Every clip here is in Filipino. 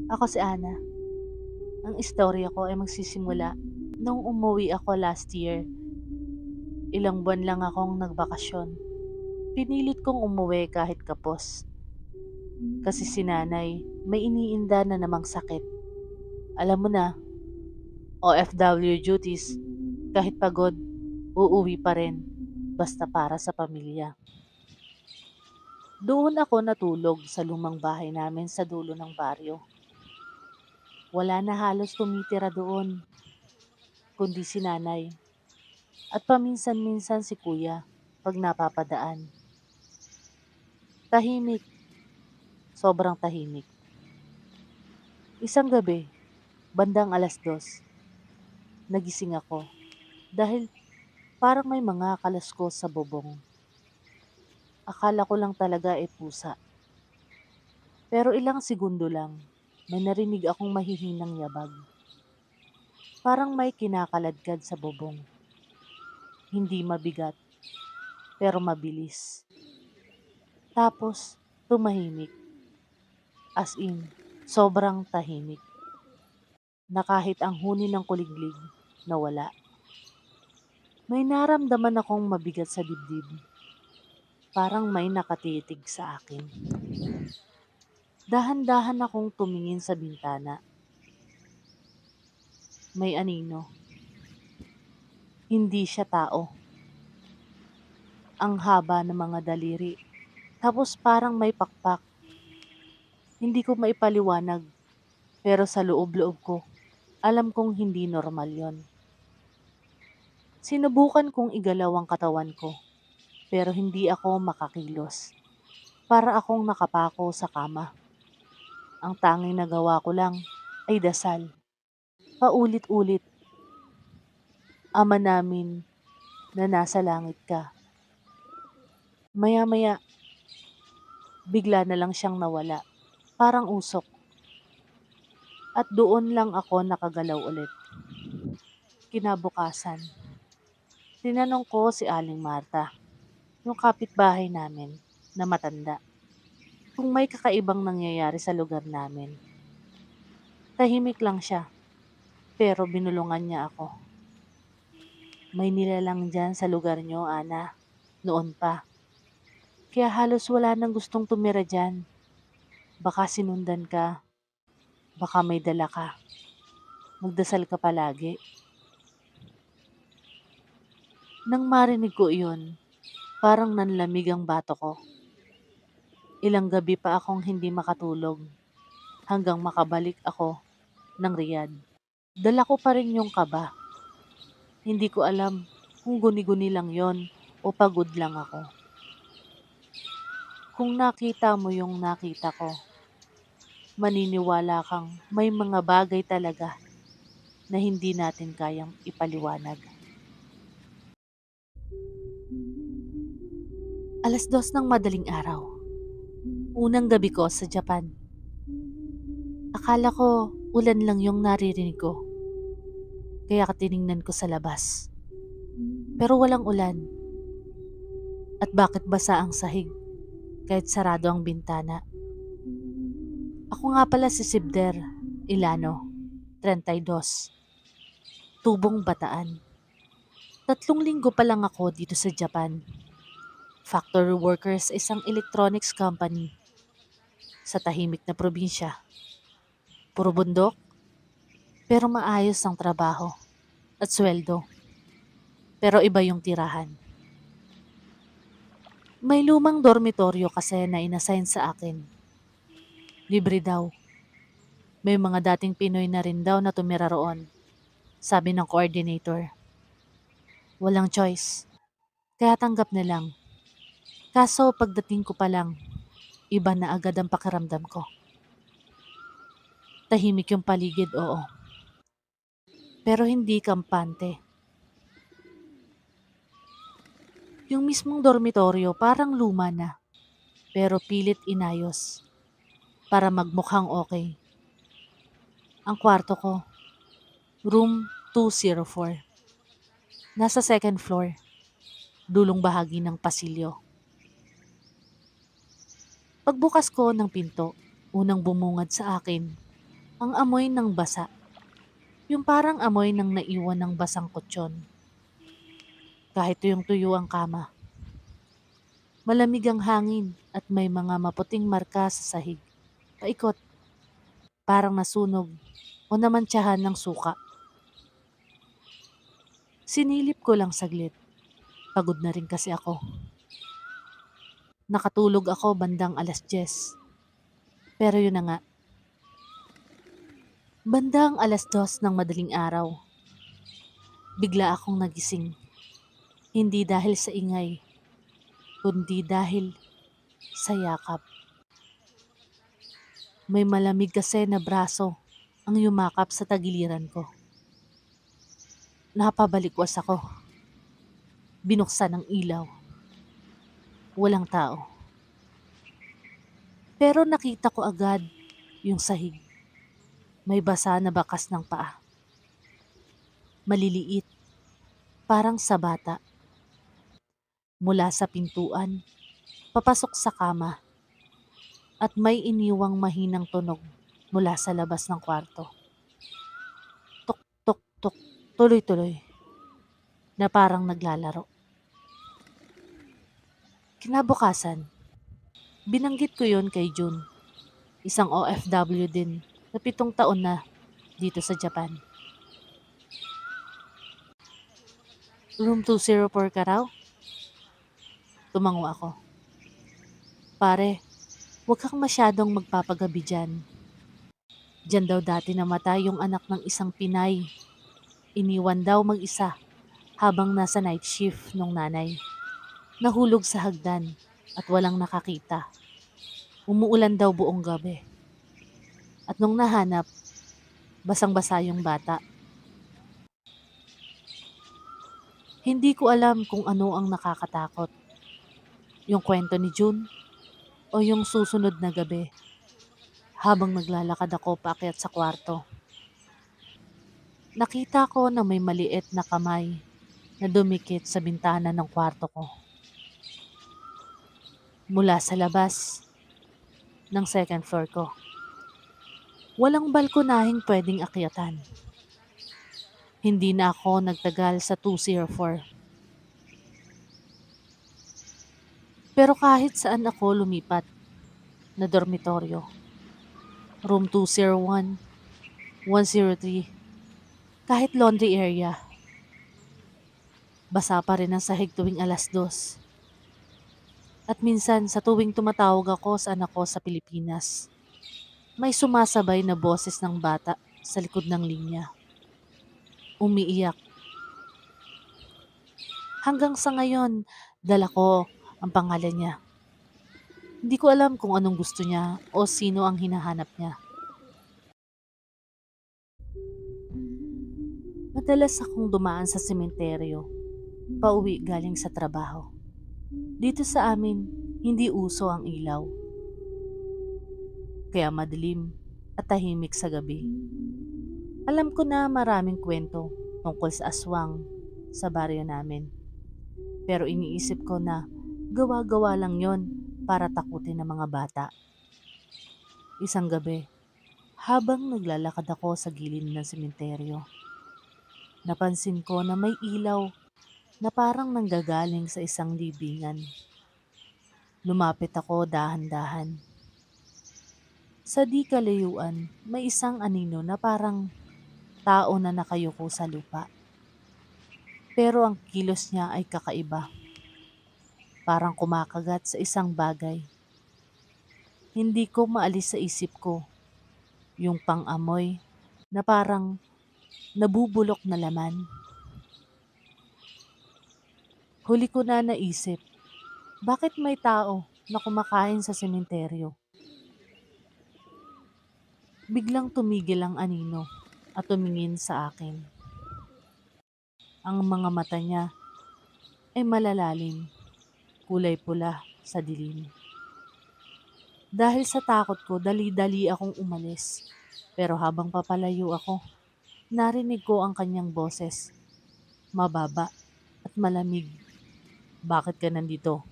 Ako si Ana. Ang istorya ko ay magsisimula nung umuwi ako last year. Ilang buwan lang akong nagbakasyon. Pinilit kong umuwi kahit kapos. Kasi si nanay may iniinda na namang sakit. Alam mo na, OFW duties, kahit pagod, uuwi pa rin. Basta para sa pamilya. Doon ako natulog sa lumang bahay namin sa dulo ng baryo. Wala na halos tumitira doon, kundi si nanay. At paminsan-minsan si kuya pag napapadaan. Tahimik, sobrang tahimik. Isang gabi, bandang 2:00, nagising ako dahil parang may mga kalaskos sa bubong. Akala ko lang talaga pusa. Pero ilang segundo lang, may narinig akong mahihinang yabag. Parang may kinakaladkad sa bubong. Hindi mabigat, pero mabilis. Tapos, tumahimik. As in, sobrang tahimik. Na kahit ang huni ng kuliglig, nawala. May naramdaman akong mabigat sa dibdib. Parang may nakatitig sa akin. Dahan-dahan akong tumingin sa bintana. May anino. Hindi siya tao. Ang haba ng mga daliri. Tapos parang may pakpak. Hindi ko maipaliwanag. Pero sa loob-loob ko, alam kong hindi normal yon. Sinubukan kong igalaw ang katawan ko. Pero hindi ako makakilos. Para akong nakapako sa kama. Ang tanging nagawa ko lang ay dasal. Paulit-ulit, Ama namin na nasa langit ka. Maya-maya, bigla na lang siyang nawala. Parang usok. At doon lang ako nakagalaw ulit. Kinabukasan, tinanong ko si Aling Marta, yung kapitbahay namin na matanda, kung may kakaibang nangyayari sa lugar namin. Tahimik lang siya, pero binulungan niya ako. May nilalang dyan sa lugar niyo, Ana. Noon pa. Kaya halos wala nang gustong tumira dyan. Baka sinundan ka. Baka may dala ka. Magdasal ka palagi. Nang marinig ko iyon, parang nanlamig ang bato ko. Ilang gabi pa akong hindi makatulog hanggang makabalik ako ng Riyadh. Dala ko pa rin yung kaba. Hindi ko alam kung guni-guni lang yon o pagod lang ako. Kung nakita mo yung nakita ko, maniniwala kang may mga bagay talaga na hindi natin kayang ipaliwanag. 2:00 ng madaling araw. Unang gabi ko sa Japan. Akala ko ulan lang yung naririnig ko. Kaya tiningnan ko sa labas. Pero walang ulan. At bakit basa ang sahig kahit sarado ang bintana? Ako nga pala si Sibder Ilano, 32. Tubong Bataan. 3 linggo pa lang ako dito sa Japan. Factory worker sa isang electronics company sa tahimik na probinsya. Puro bundok, pero maayos ang trabaho at sweldo. Pero iba yung tirahan. May lumang dormitoryo kasi na inassign sa akin. Libre daw. May mga dating Pinoy na rin daw na tumira roon, sabi ng coordinator. Walang choice, kaya tanggap na lang. Kaso pagdating ko pa lang, iba na agad ang pakiramdam ko. Tahimik yung paligid, oo. Pero hindi kampante. Yung mismong dormitoryo parang luma na, pero pilit inayos para magmukhang okay. Ang kwarto ko, room 204. Nasa second floor, dulong bahagi ng pasilyo. Pagbukas ko ng pinto, unang bumungad sa akin, Ang amoy ng basa, yung parang amoy ng naiwan ng basang kutsyon. Kahit tuyong-tuyo ang kama, malamig ang hangin at may mga maputing marka sa sahig. Paikot, parang nasunog o namantsahan ng suka. Sinilip ko lang saglit. Pagod na rin kasi ako. Nakatulog ako bandang 10:00. Pero yun na nga, bandang 2:00 ng madaling araw, bigla akong nagising. Hindi dahil sa ingay, kundi dahil sa yakap. May malamig kasi na braso ang yumakap sa tagiliran ko. Napabalikwas ako. Binuksan ang ilaw. Walang tao. Pero nakita ko agad yung sahig. May basa na bakas ng paa. Maliliit, parang sa bata. Mula sa pintuan, papasok sa kama. At may iniwang mahinang tunog mula sa labas ng kwarto. Tuk, tuk, tuk, tuloy-tuloy, na parang naglalaro. Kinabukasan, binanggit ko yon kay Jun, isang OFW din na 7 taon na dito sa Japan. Room 204 ka raw? Tumango ako. Pare, huwag kang masyadong magpapagabi dyan. Diyan daw dati namatay yung anak ng isang Pinay. Iniwan daw mag-isa habang nasa night shift nung nanay. Nahulog sa hagdan at walang nakakita. Umuulan daw buong gabi. At nung nahanap, basang-basa yung bata. Hindi ko alam kung ano ang nakakatakot. Yung kwento ni June o yung susunod na gabi habang naglalakad ako paakyat sa kwarto. Nakita ko na may maliit na kamay na dumikit sa bintana ng kwarto ko. Mula sa labas ng second floor ko. Walang balkonahing pwedeng akyatan. Hindi na ako nagtagal sa 204. Pero kahit saan ako lumipat na dormitoryo, room 201, 103, kahit laundry area, basa pa rin ang sahig tuwing 2:00. At minsan sa tuwing tumatawag ako sa anak ko sa Pilipinas, may sumasabay na boses ng bata sa likod ng linya. Umiiyak. Hanggang sa ngayon, dala ko ang pangalan niya. Hindi ko alam kung anong gusto niya o sino ang hinahanap niya. Madalas akong dumaan sa sementeryo, pauwi galing sa trabaho. Dito sa amin, hindi uso ang ilaw. Kaya madilim at tahimik sa gabi. Alam ko na maraming kwento tungkol sa aswang sa baryo namin. Pero iniisip ko na gawa-gawa lang yon para takutin ng mga bata. Isang gabi, habang naglalakad ako sa gilid ng sementeryo, napansin ko na may ilaw na parang nanggagaling sa isang libingan. Lumapit ako dahan-dahan. Sa di kalayuan, may isang anino na parang tao na nakayuko sa lupa. Pero ang kilos niya ay kakaiba. Parang kumakagat sa isang bagay. Hindi ko maalis sa isip ko yung pang-amoy na parang nabubulok na laman. Huli ko na naisip, bakit may tao na kumakain sa sementeryo? Biglang tumigil ang anino at tumingin sa akin. Ang mga mata niya ay malalalim, kulay pula sa dilim. Dahil sa takot ko, dali-dali akong umalis. Pero habang papalayo ako, narinig ko ang kanyang boses. Mababa at malamig. Bakit ka nandito?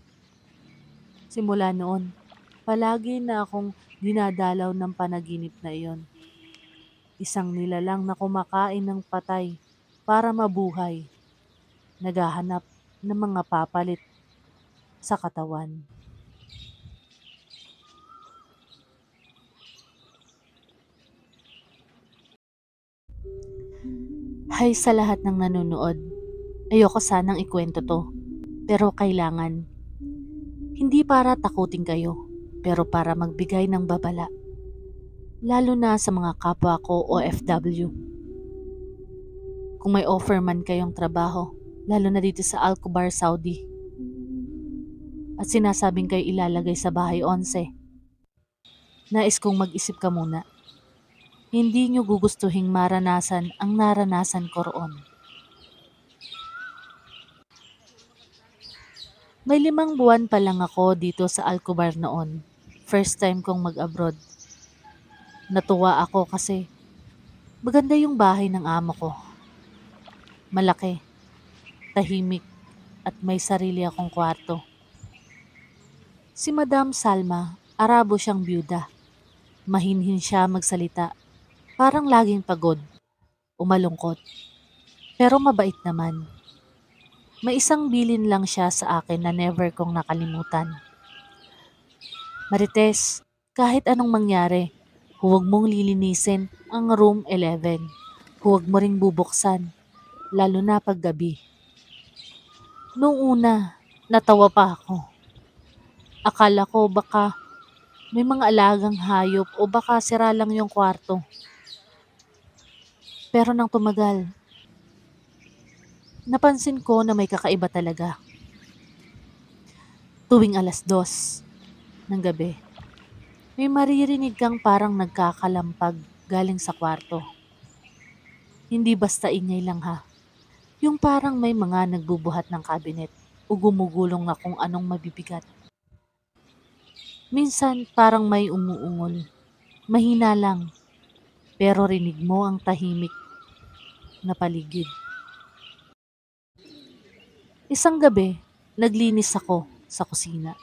Simula noon, palagi na akong dinadalaw ng panaginip na iyon. Isang nilalang na kumakain ng patay para mabuhay, naghahanap ng mga papalit sa katawan. Hay sa lahat ng nanonood, ayoko sanang ikwento to, pero kailangan. Hindi para takutin kayo, pero para magbigay ng babala. Lalo na sa mga kapwa ko OFW. Kung may offer man kayong trabaho, lalo na dito sa Alcobar, Saudi, at sinasabing kayo ilalagay sa bahay 11, nais kong mag-isip ka muna. Hindi nyo gugustuhing maranasan ang naranasan ko roon. May 5 buwan pa lang ako dito sa Alcobar noon. First time kong mag-abroad. Natuwa ako kasi maganda yung bahay ng amo ko. Malaki, tahimik, at may sarili akong kwarto. Si Madam Salma, Arabo siyang byuda. Mahinhin siya magsalita. Parang laging pagod, umalungkot. Pero mabait naman. May isang bilin lang siya sa akin na never kong nakalimutan. Marites, kahit anong mangyari, huwag mong lilinisin ang room 11. Huwag mo ring bubuksan, lalo na paggabi. Noong una, natawa pa ako. Akala ko baka may mga alagang hayop o baka sira lang yung kwarto. Pero nang tumagal, napansin ko na may kakaiba talaga. Tuwing 2:00 ng gabi, may maririnig kang parang nagkakalampag galing sa kwarto. Hindi basta ingay lang ha. Yung parang may mga nagbubuhat ng cabinet o gumugulong na kung anong mabibigat. Minsan parang may umuungol. Mahina lang, pero rinig mo ang tahimik na paligid. Isang gabi, naglinis ako sa kusina.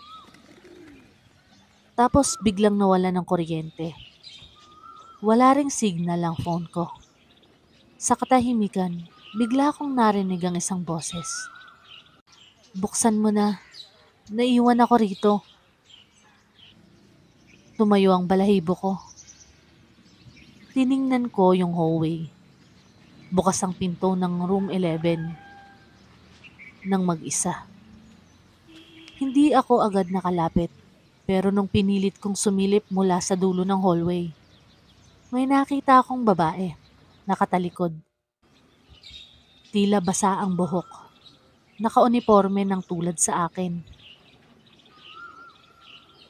Tapos biglang nawala ng kuryente. Wala ring signal ang phone ko. Sa katahimikan, bigla akong narinig ang isang boses. Buksan mo na, naiwan ako rito. Tumayo ang balahibo ko. Tiningnan ko yung hallway. Bukas ang pinto ng room 11 nang mag-isa. Hindi ako agad nakalapit, pero nung pinilit kong sumilip mula sa dulo ng hallway, may nakita akong babae, nakatalikod. Tila basa ang buhok, nakauniforme ng tulad sa akin.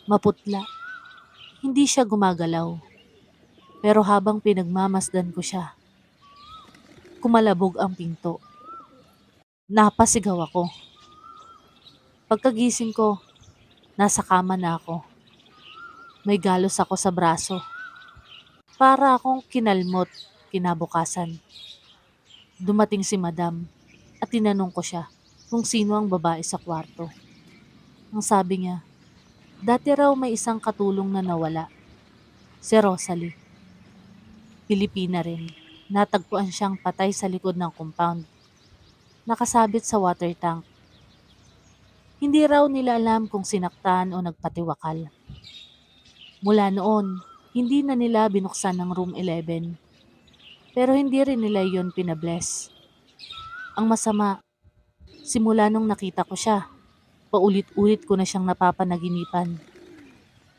Maputla, hindi siya gumagalaw, pero habang pinagmamasdan ko siya, kumalabog ang pinto. Napasigaw ako. Pagkagising ko, nasa kama na ako. May galos ako sa braso. Para akong kinalmot kinabukasan. Dumating si Madam at tinanong ko siya kung sino ang babae sa kwarto. Ang sabi niya, dati raw may isang katulong na nawala. Si Rosalie. Pilipina rin. Natagpuan siyang patay sa likod ng compound. Nakasabit sa water tank. Hindi raw nila alam kung sinaktan o nagpatiwakal. Mula noon, hindi na nila binuksan ng room 11. Pero hindi rin nila yon pinabless. Ang masama, simula nung nakita ko siya, paulit-ulit ko na siyang napapanaginipan.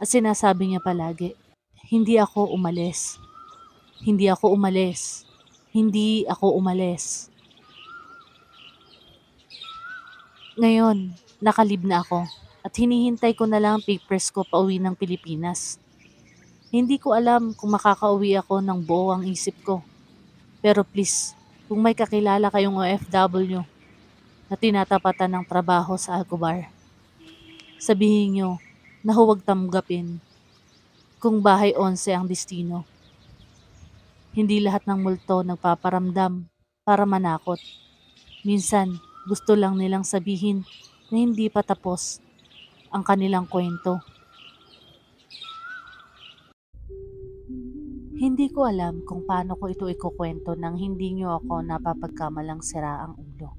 At sinasabi niya palagi, hindi ako umalis. Hindi ako umalis. Hindi ako umalis. Ngayon, nakalib na ako at hinihintay ko na lang ang papers ko pauwi ng Pilipinas. Hindi ko alam kung makakauwi ako ng buo ang isip ko. Pero please, kung may kakilala kayong OFW na tinatapatan ng trabaho sa Alcobar, sabihin nyo na huwag tanggapin kung bahay 11 ang destino. Hindi lahat ng multo nagpaparamdam para manakot. Minsan, gusto lang nilang sabihin na hindi pa tapos ang kanilang kwento. Hindi ko alam kung paano ko ito ikukwento nang hindi niyo ako napapagkamalang sira ang ulo.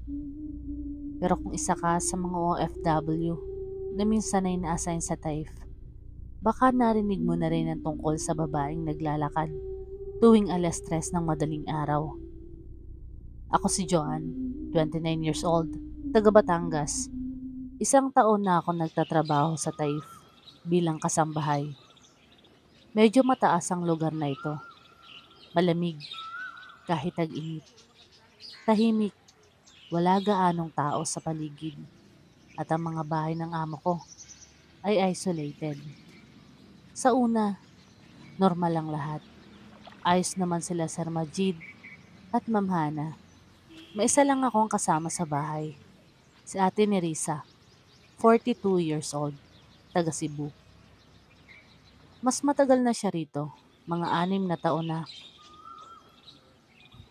Pero kung isa ka sa mga OFW na minsan ay na-assign sa TAIF, baka narinig mo na rin ang tungkol sa babaeng naglalakad tuwing 3:00 ng madaling araw. Ako si Joanne, 29 years old, taga Batangas. Isang taon na ako nagtatrabaho sa TAIF bilang kasambahay. Medyo mataas ang lugar na ito. Malamig kahit tag-init. Tahimik, wala gaanong tao sa paligid. At ang mga bahay ng amo ko ay isolated. Sa una, normal lang lahat. Ayos naman sila Sir Majid at Ma'am Hana. May isa lang akong kasama sa bahay. Si Ate Nerissa, 42 years old, taga Cebu. Mas matagal na siya rito, mga 6 na taon na.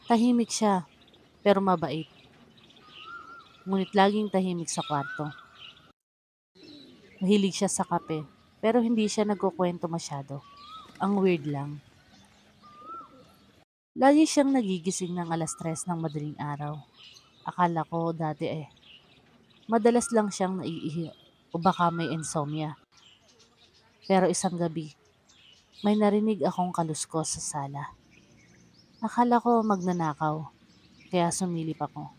Tahimik siya, pero mabait. Ngunit laging tahimik sa kwarto. Mahilig siya sa kape, pero hindi siya nagkukwento masyado. Ang weird lang. Lagi siyang nagigising ng 3:00 ng madaling araw. Akala ko dati madalas lang siyang naiihi o baka may insomnia. Pero isang gabi, may narinig akong kaluskos sa sala. Akala ko magnanakaw, kaya sumilip ako.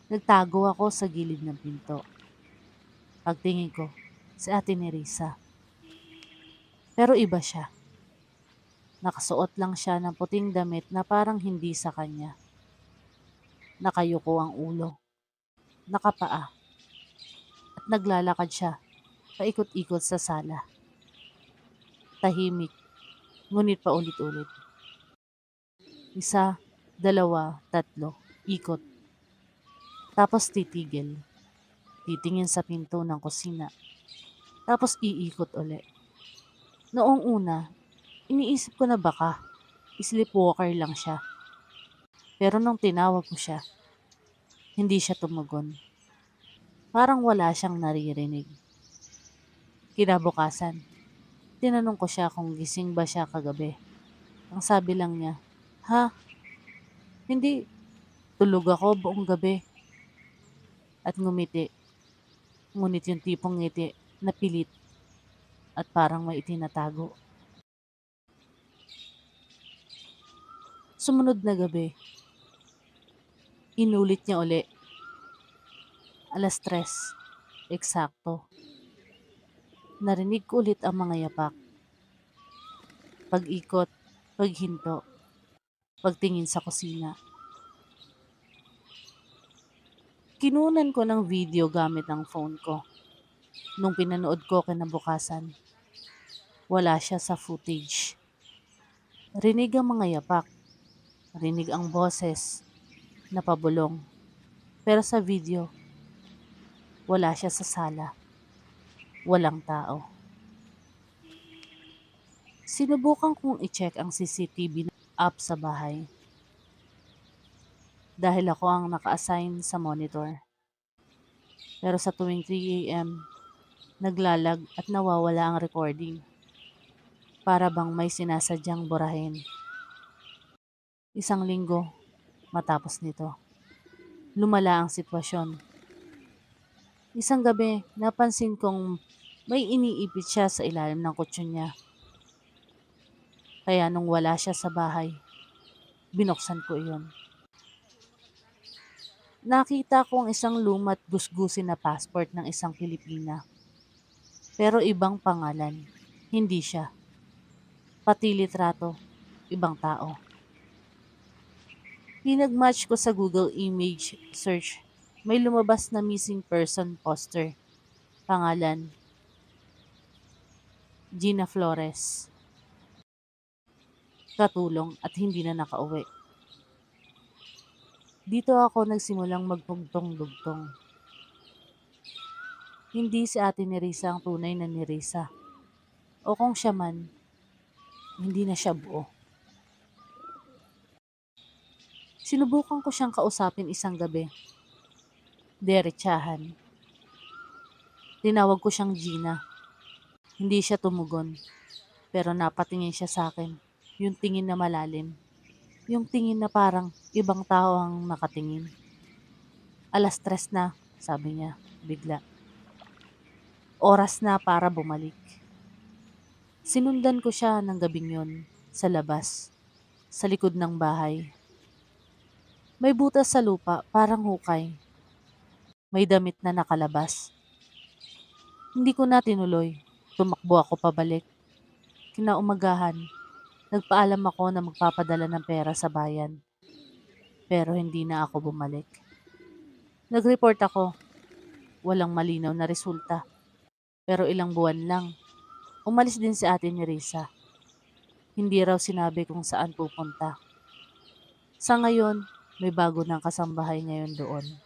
Nagtago ako sa gilid ng pinto. Pagtingin ko, si Ate Nerissa. Pero iba siya. Nakasuot lang siya ng puting damit na parang hindi sa kanya. Nakayuko ang ulo, nakapaa, at naglalakad siya paikot-ikot sa sala. Tahimik, ngunit paulit-ulit. Isa, dalawa, tatlo, ikot. Tapos titigil, titingin sa pinto ng kusina. Tapos iikot uli. Noong una, iniisip ko na baka sleepwalker lang siya. Pero nung tinawag ko siya, hindi siya tumugon. Parang wala siyang naririnig. Kinabukasan, tinanong ko siya kung gising ba siya kagabi. Ang sabi lang niya, "Ha? Hindi. Tulog ako buong gabi." At ngumiti. Ngunit yung tipong ngiti na pilit at parang may itinatago. Sumunod na gabi, inulit niya uli. 3:00, eksakto. Narinig ko ulit ang mga yapak. Pag-ikot, paghinto, pagtingin sa kusina. Kinunan ko ng video gamit ang phone ko. Nung pinanood ko kinabukasan, wala siya sa footage. Rinig ang mga yapak, rinig ang boses, napabulong. Pero sa video, wala siya sa sala. Walang tao. Sinubukan kong i-check ang CCTV app sa bahay. Dahil ako ang naka-assign sa monitor. Pero sa tuwing 3 a.m., naglalag at nawawala ang recording. Para bang may sinasadyang burahin. Isang linggo matapos nito, lumala ang sitwasyon. Isang gabi, napansin kong may iniipit siya sa ilalim ng kutsyon niya. Kaya nung wala siya sa bahay, binuksan ko iyon. Nakita ko ang isang lumat gusgusin na passport ng isang Pilipina. Pero ibang pangalan, hindi siya. Pati litrato, ibang tao. Pinag-match ko sa Google Image Search. May lumabas na missing person poster. Pangalan, Gina Flores. Katulong at hindi na nakauwi. Dito ako nagsimulang magtugtong-dugtong. Hindi si Ate Nerissa ang tunay na Nerissa. O kung siya man, hindi na siya buo. Sinubukan ko siyang kausapin isang gabi. Diretsahan. Tinawag ko siyang Gina. Hindi siya tumugon, pero napatingin siya sa akin. Yung tingin na malalim. Yung tingin na parang ibang tao ang nakatingin. "Alas 3 na," sabi niya, bigla. "Oras na para bumalik." Sinundan ko siya ng gabing yun, sa labas, sa likod ng bahay. May butas sa lupa, parang hukay. May damit na nakalabas. Hindi ko na tinuloy. Tumakbo ako pabalik. Kinaumagahan, nagpaalam ako na magpapadala ng pera sa bayan. Pero hindi na ako bumalik. Nag-report ako. Walang malinaw na resulta. Pero ilang buwan lang, umalis din si ate ni Risa. Hindi raw sinabi kung saan pupunta. Sa ngayon, may bago ng kasambahay ngayon doon.